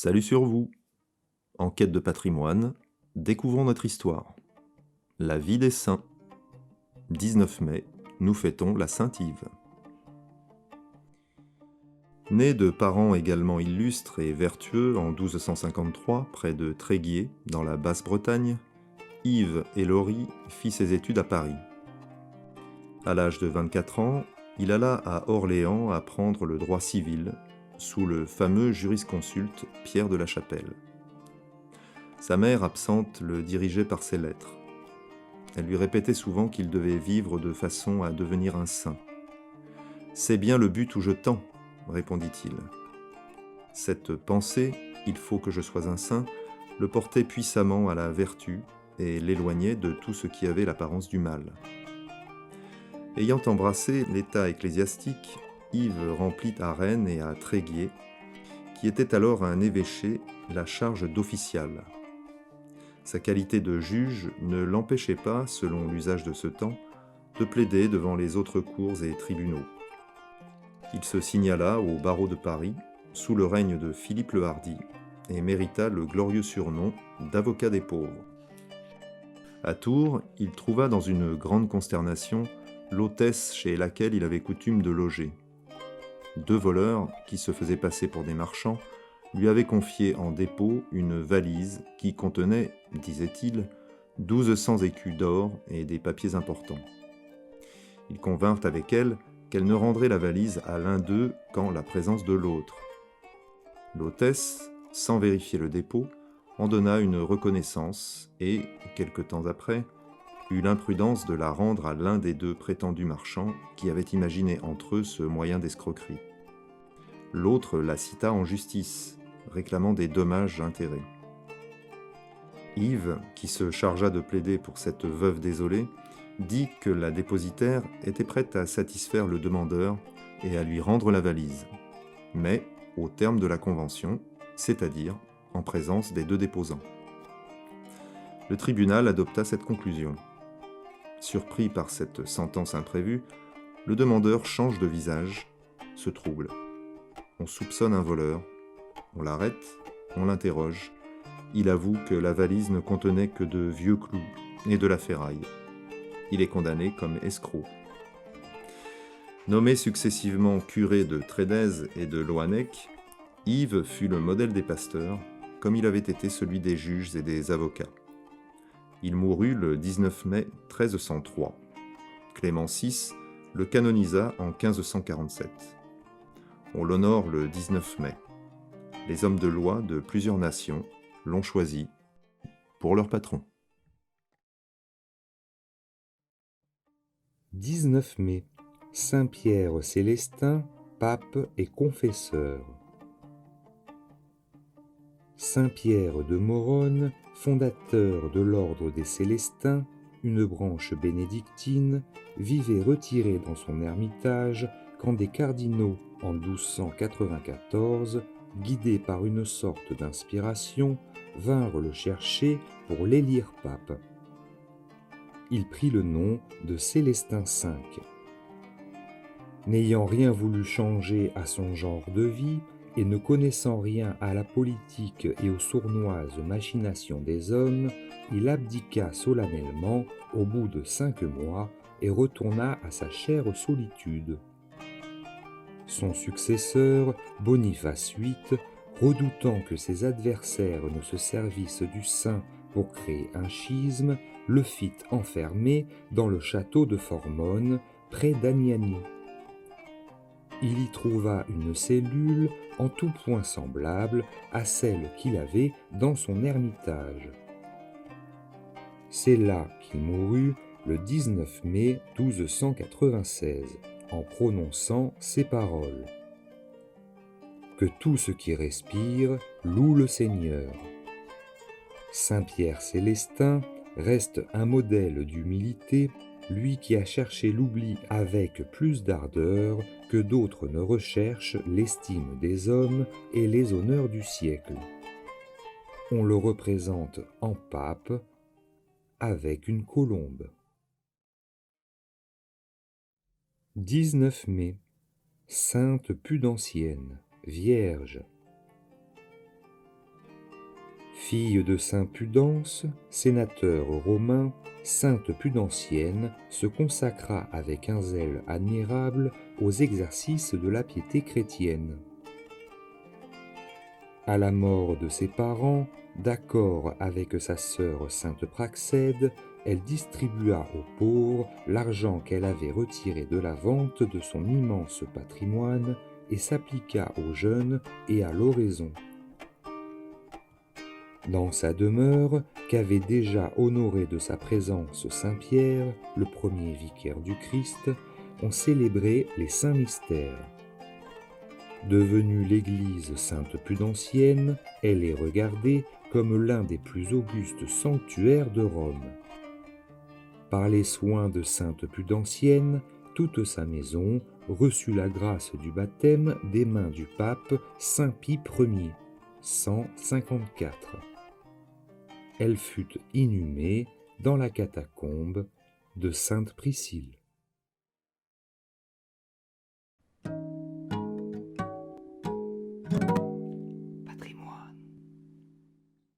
Salut sur vous! En quête de patrimoine, découvrons notre histoire. La vie des saints. 19 mai, nous fêtons la Sainte Yves. Né de parents également illustres et vertueux en 1253, près de Tréguier, dans la Basse-Bretagne, Yves Ellory fit ses études à Paris. À l'âge de 24 ans, il alla à Orléans apprendre le droit civil, sous le fameux jurisconsulte Pierre de la Chapelle. Sa mère absente le dirigeait par ses lettres. Elle lui répétait souvent qu'il devait vivre de façon à devenir un saint. « C'est bien le but où je tends, » répondit-il. Cette pensée, « il faut que je sois un saint », le portait puissamment à la vertu et l'éloignait de tout ce qui avait l'apparence du mal. Ayant embrassé l'état ecclésiastique, Yves remplit à Rennes et à Tréguier, qui était alors un évêché, la charge d'official. Sa qualité de juge ne l'empêchait pas, selon l'usage de ce temps, de plaider devant les autres cours et tribunaux. Il se signala au barreau de Paris, sous le règne de Philippe le Hardi, et mérita le glorieux surnom d'avocat des pauvres. À Tours, il trouva dans une grande consternation l'hôtesse chez laquelle il avait coutume de loger. 2 voleurs, qui se faisaient passer pour des marchands, lui avaient confié en dépôt une valise qui contenait, disait-il, 1200 écus d'or et des papiers importants. Ils convinrent avec elle qu'elle ne rendrait la valise à l'un d'eux qu'en la présence de l'autre. L'hôtesse, sans vérifier le dépôt, en donna une reconnaissance et, quelque temps après, eut l'imprudence de la rendre à l'un des 2 prétendus marchands qui avaient imaginé entre eux ce moyen d'escroquerie. L'autre la cita en justice, réclamant des dommages-intérêts. Yves, qui se chargea de plaider pour cette veuve désolée, dit que la dépositaire était prête à satisfaire le demandeur et à lui rendre la valise, mais au terme de la convention, c'est-à-dire en présence des 2 déposants. Le tribunal adopta cette conclusion. Surpris par cette sentence imprévue, le demandeur change de visage, se trouble. On soupçonne un voleur, on l'arrête, on l'interroge. Il avoue que la valise ne contenait que de vieux clous et de la ferraille. Il est condamné comme escroc. Nommé successivement curé de Trédèze et de Loannec, Yves fut le modèle des pasteurs, comme il avait été celui des juges et des avocats. Il mourut le 19 mai 1303. Clément VI le canonisa en 1547. On l'honore le 19 mai. Les hommes de loi de plusieurs nations l'ont choisi pour leur patron. 19 mai. Saint-Pierre Célestin, pape et confesseur. Saint-Pierre de Morone, fondateur de l'ordre des Célestins, une branche bénédictine, vivait retiré dans son ermitage quand des cardinaux, en 1294, guidés par une sorte d'inspiration, vinrent le chercher pour l'élire pape. Il prit le nom de Célestin V. N'ayant rien voulu changer à son genre de vie, et ne connaissant rien à la politique et aux sournoises machinations des hommes, il abdiqua solennellement au bout de 5 mois et retourna à sa chère solitude. Son successeur, Boniface VIII, redoutant que ses adversaires ne se servissent du saint pour créer un schisme, le fit enfermer dans le château de Formone, près d'Agnani. Il y trouva une cellule en tout point semblable à celle qu'il avait dans son ermitage. C'est là qu'il mourut le 19 mai 1296, en prononçant ces paroles. Que tout ce qui respire loue le Seigneur. Saint-Pierre Célestin reste un modèle d'humilité, lui qui a cherché l'oubli avec plus d'ardeur que d'autres ne recherchent l'estime des hommes et les honneurs du siècle. On le représente en pape avec une colombe. 19 mai. Sainte Pudancienne, Vierge. Fille de saint Pudence, sénateur romain, sainte pudancienne se consacra avec un zèle admirable aux exercices de la piété chrétienne. À la mort de ses parents, d'accord avec sa sœur sainte Praxède, elle distribua aux pauvres l'argent qu'elle avait retiré de la vente de son immense patrimoine et s'appliqua aux jeûnes et à l'oraison. Dans sa demeure, qu'avait déjà honorée de sa présence saint Pierre, le premier vicaire du Christ, on célébrait les saints mystères. Devenue l'église sainte pudancienne, elle est regardée comme l'un des plus augustes sanctuaires de Rome. Par les soins de sainte pudancienne, toute sa maison reçut la grâce du baptême des mains du pape Saint Pie Ier, 154. Elle fut inhumée dans la catacombe de Sainte Priscille.